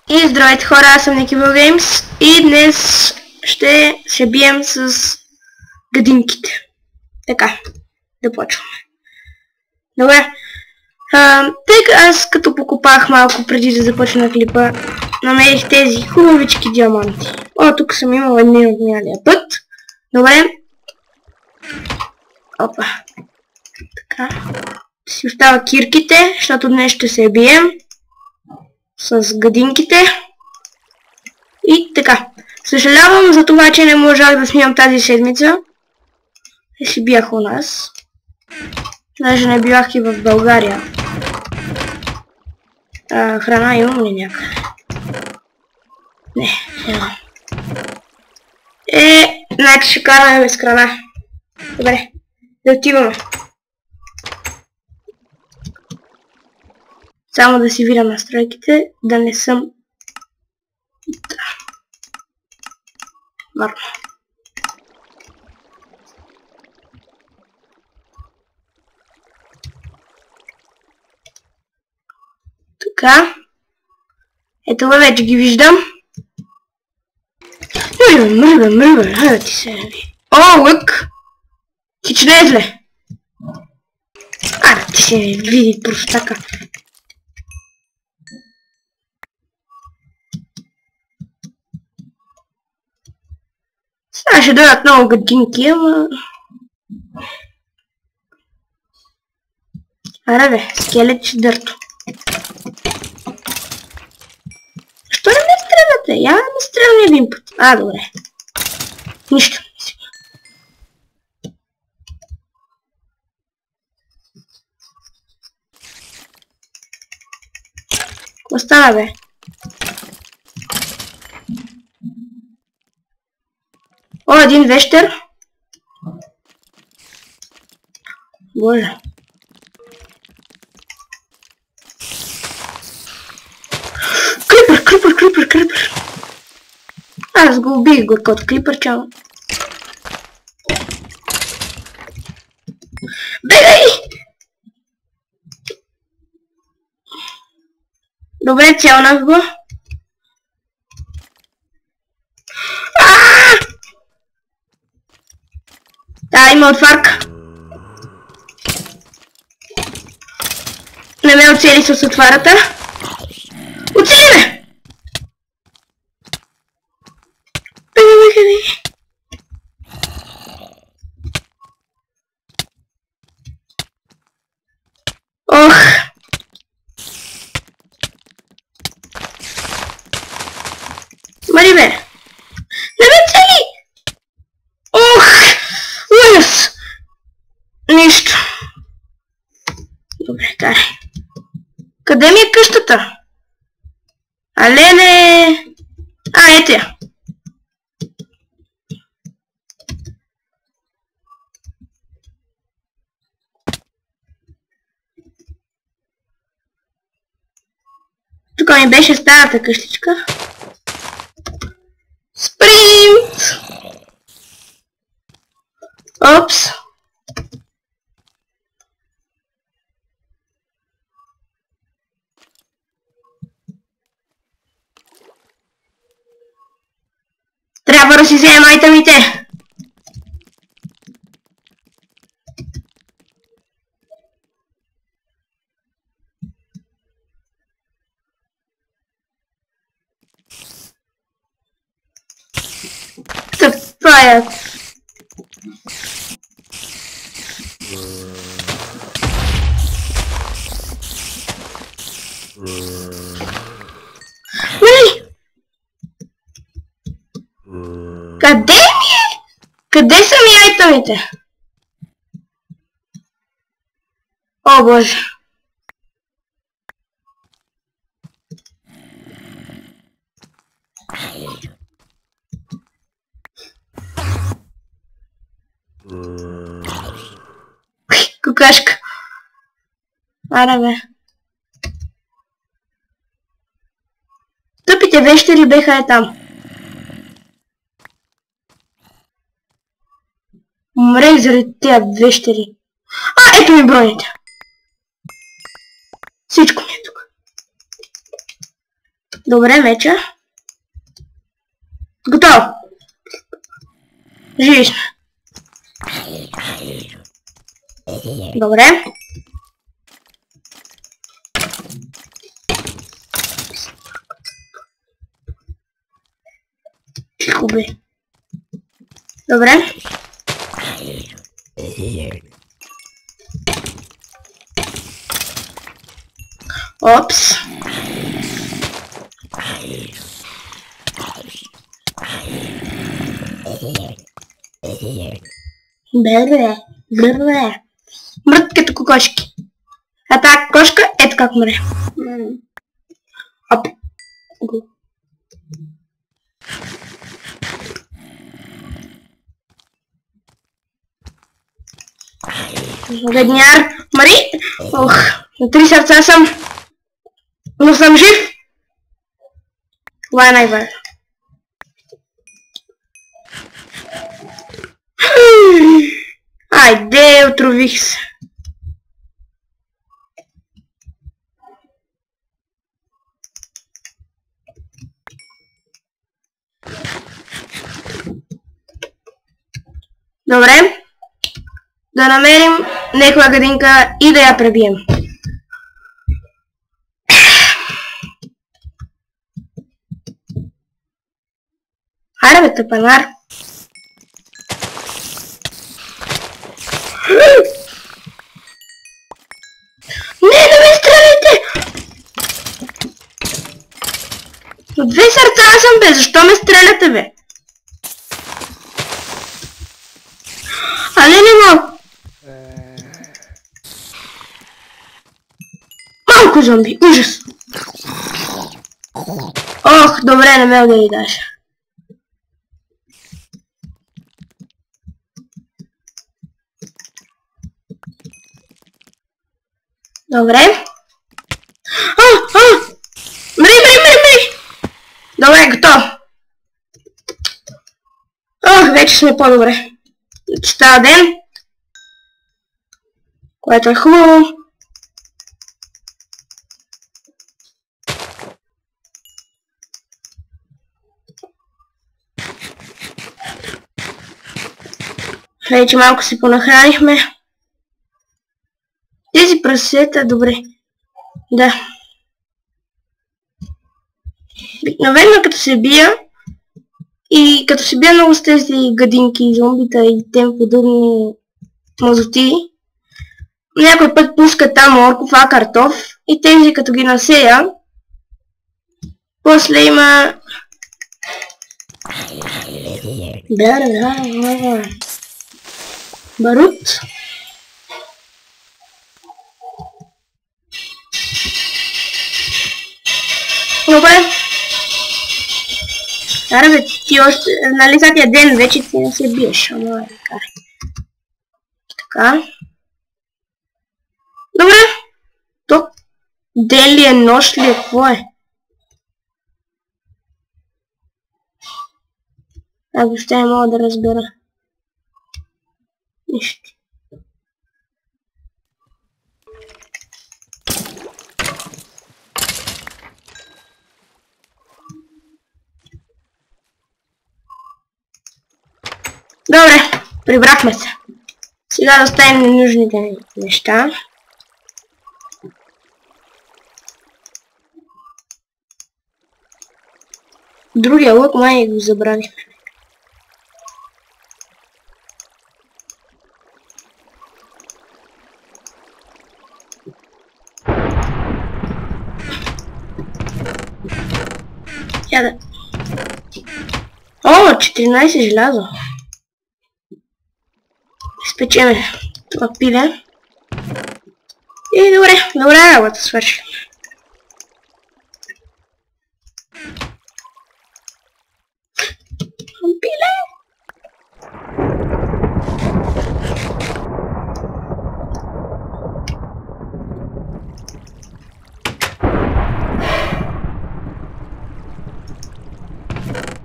И здравейте хора, аз съм Никивъл Геймс и днес ще се бием с гадинките. Така, да почваме. Добре. Тъй аз като покопах малко преди да започна клипа, намерих тези хубавички диаманти. О, тук съм имал един от миналия път. Добре. Опа. Така. Си остава кирките, защото днес ще се бием с гадинките. И така. Съжалявам за това, че не можах да снимам тази седмица. И си бях у нас. Даже не бях и в България. Храна имам ли някъде? Не, нямам. Значи ще караме без храна. Добре, да отиваме. Само да си видя настройките, да не съм... Да. Върна. Така. Ето вече ги виждам. Мръбе, ти се нави. О, лък! Ти не е зле. Ти се не види просто така. Сега ще дойдат много гадинки, ама... Аре бе, скелет дърто. Що не ме стрелвате? Я ме стрелни един път. Добре. Нищо не си. Какво става, бе? О, един вещер. Боже. Крипър. Аз го убих горкото крипър, чао. Бегай! Добре, цялнах го. Има отварка. Не ме оцели с отварата. Оцели ме! Ох! Мари бе! Не ме цели! Ох! Ужас! Нищо. Добре, карай. Къде ми е къщата? Леле! Ето я. Тук ми беше старата къщичка. Спринт! Опс! Трябва да си вземем айтемите! Тъпая! Къде ми е? Къде са ми айтемите? О, боже! Кукашка! Аре бе! Тъпите вещери беха там. Умрех заради тези вещери. Ето ми броните. Всичко ми е тук. Добре, меча. Готово. Живи сме. Добре. Тихо бе. Добре. Опс. Бе. Мрът като кокошки. А тази кошка ето как мре. Оп. Бедняр. Мари. Ох, на 3 сърца съм. Но съм жив. Това е най-важно. Айде, отрових се. Добре. Да намерим някаква градинка и да я пребием. Хайде бе, тъпанар. Не ме стреляйте! От 2 сърца съм бе, защо ме стреляте бе? Не малко. Малко зомби, ужас. Ох, добре, не ме удари даже. Добре. Мри! Добре, готово. Ох, вече сме по-добре. Става ден. Което е хубаво. Вече малко се понахранихме. Тези прасета, добре. Да. Обикновено като се бия и като се бия много с тези гадинки, зомбита и тем подобни мазоти, някой път пуска там морков, картоф и тези като ги насея, после има... барут. Добре. Аре бе, ти още, нали задния ден вече ти не се биеш, ама е така. Добре. То ден ли е, нощ ли е, какво е? Аз въобще не мога да разбера. Нищо. Добре, прибрахме се. Сега да оставим ненужните неща. Другия лък май го забравихме. О, 14 желязо. Спечеме това пиле. И добре работа свърши. Пиле!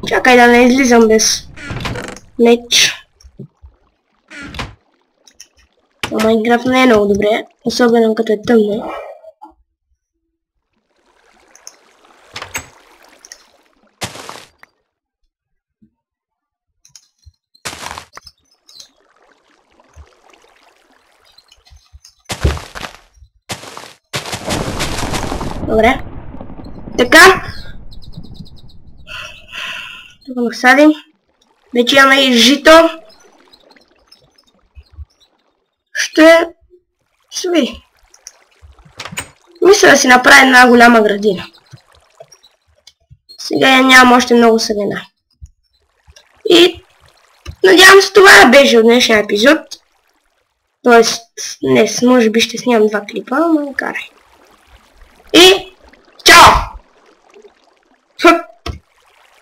Чакай да не излизам без меч. Майнкрафт не е много добре, особено като е тъмно. Добре. Така. Тук насадим. Вече имаме и жито. Ще се види. Мисля да си направим една голяма градина. Сега я нямам още много семена. И надявам се това беше от днешния епизод. Тоест днес може би ще снимам 2 клипа, но карай. И чао!